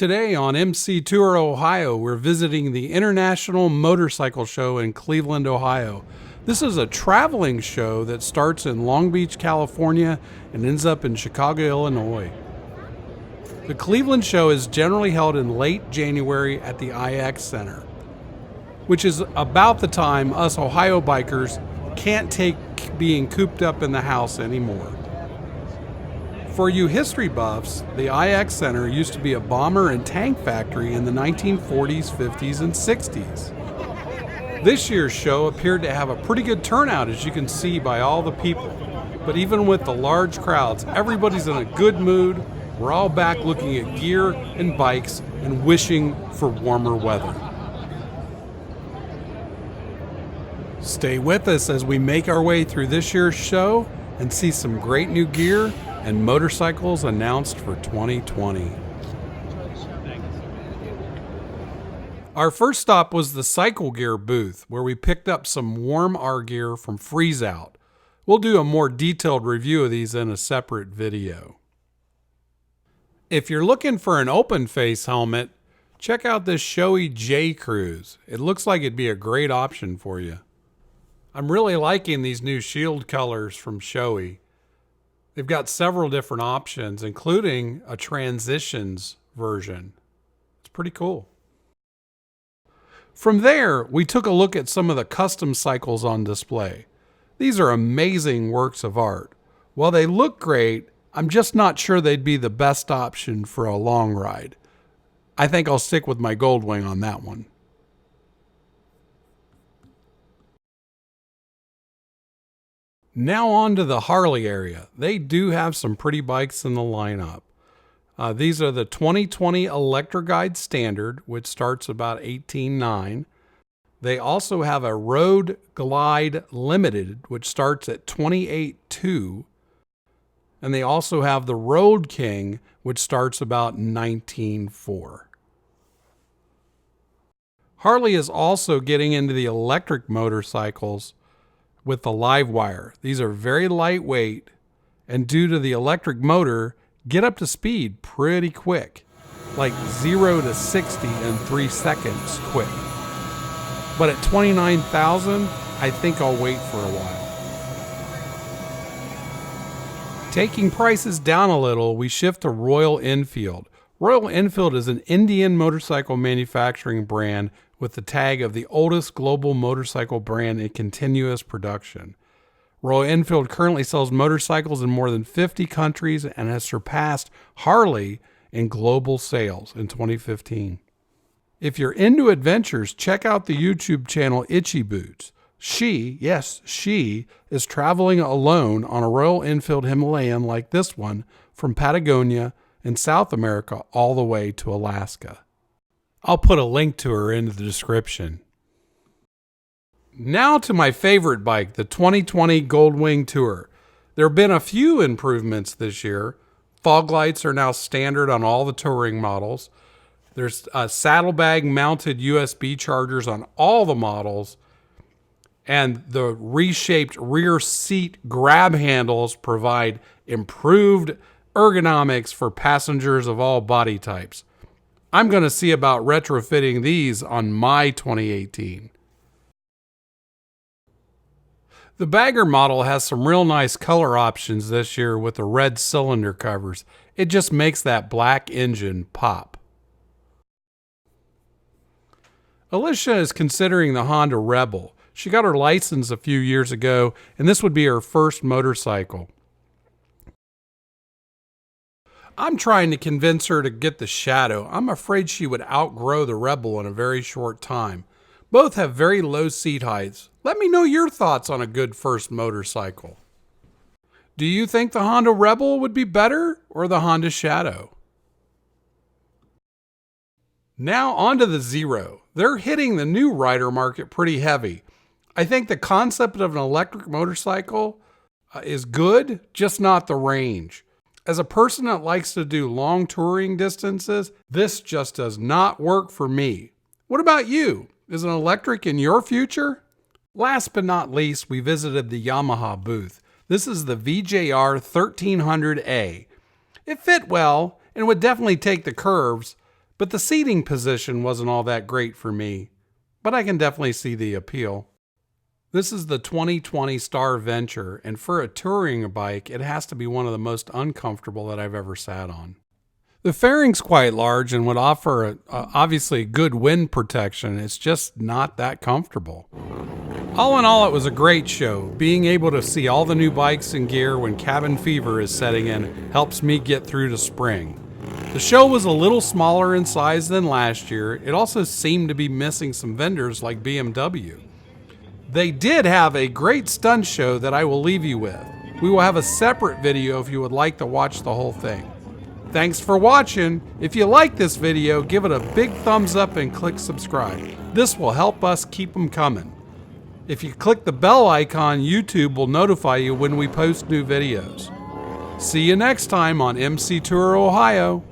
Today on MC Tour Ohio, we're visiting the International Motorcycle Show in Cleveland, Ohio. This is a traveling show that starts in Long Beach, California and ends up in Chicago, Illinois. The Cleveland show is generally held in late January at the IX Center, which is about the time us Ohio bikers can't take being cooped up in the house anymore. For you history buffs, the IX Center used to be a bomber and tank factory in the 1940s, 50s, and 60s. This year's show appeared to have a pretty good turnout, as you can see by all the people. But even with the large crowds, everybody's in a good mood. We're all back looking at gear and bikes and wishing for warmer weather. Stay with us as we make our way through this year's show and see some great new gear and motorcycles announced for 2020. Our first stop was the Cycle Gear booth, where we picked up some warm R gear from Freeze Out. We'll do a more detailed review of these in a separate video. If you're looking for an open face helmet, check out this Shoei J-Cruse. It looks like it'd be a great option for you. I'm really liking these new shield colors from Shoei. They've got several different options, including a transitions version. It's pretty cool. From there, we took a look at some of the custom cycles on display. These are amazing works of art. While they look great, I'm just not sure they'd be the best option for a long ride. I think I'll stick with my Goldwing on that one. Now on to the Harley area. They do have some pretty bikes in the lineup. These are the 2020 ELECTRA Guide Standard, which starts about $18,900. They also have a Road Glide Limited, which starts at $28,200. And they also have the Road King, which starts about $19,400. Harley is also getting into the electric motorcycles with the Livewire. These are very lightweight, and due to the electric motor, get up to speed pretty quick, like 0 to 60 in 3 seconds quick. But at $29,000, I think I'll wait for a while. Taking prices down a little, we shift to Royal Enfield. Royal Enfield is an Indian motorcycle manufacturing brand with the tag of the oldest global motorcycle brand in continuous production. Royal Enfield currently sells motorcycles in more than 50 countries and has surpassed Harley in global sales in 2015. If you're into adventures, check out the YouTube channel Itchy Boots. She is traveling alone on a Royal Enfield Himalayan like this one from Patagonia in South America all the way to Alaska. I'll put a link to her in the description. Now to my favorite bike, the 2020 Goldwing Tour. There have been a few improvements this year. Fog lights are now standard on all the touring models. There's saddlebag mounted USB chargers on all the models. And the reshaped rear seat grab handles provide improved ergonomics for passengers of all body types. I'm going to see about retrofitting these on my 2018. The Bagger model has some real nice color options this year with the red cylinder covers. It just makes that black engine pop. Alicia is considering the Honda Rebel. She got her license a few years ago, and this would be her first motorcycle. I'm trying to convince her to get the Shadow. I'm afraid she would outgrow the Rebel in a very short time. Both have very low seat heights. Let me know your thoughts on a good first motorcycle. Do you think the Honda Rebel would be better or the Honda Shadow? Now on to the Zero. They're hitting the new rider market pretty heavy. I think the concept of an electric motorcycle is good, just not the range. As a person that likes to do long touring distances, this just does not work for me. What about you? Is an electric in your future? Last but not least, we visited the Yamaha booth. This is the FJR1300E. It fit well and would definitely take the curves, but the seating position wasn't all that great for me. But I can definitely see the appeal. This is the 2020 Star Venture, and for a touring bike, it has to be one of the most uncomfortable that I've ever sat on. The fairing's quite large and would offer obviously good wind protection. It's just not that comfortable. All in all, it was a great show. Being able to see all the new bikes and gear when cabin fever is setting in helps me get through to spring. The show was a little smaller in size than last year. It also seemed to be missing some vendors like BMW. They did have a great stunt show that I will leave you with. We will have a separate video if you would like to watch the whole thing. Thanks for watching. If you like this video, give it a big thumbs up and click subscribe. This will help us keep them coming. If you click the bell icon, YouTube will notify you when we post new videos. See you next time on MC Tour Ohio.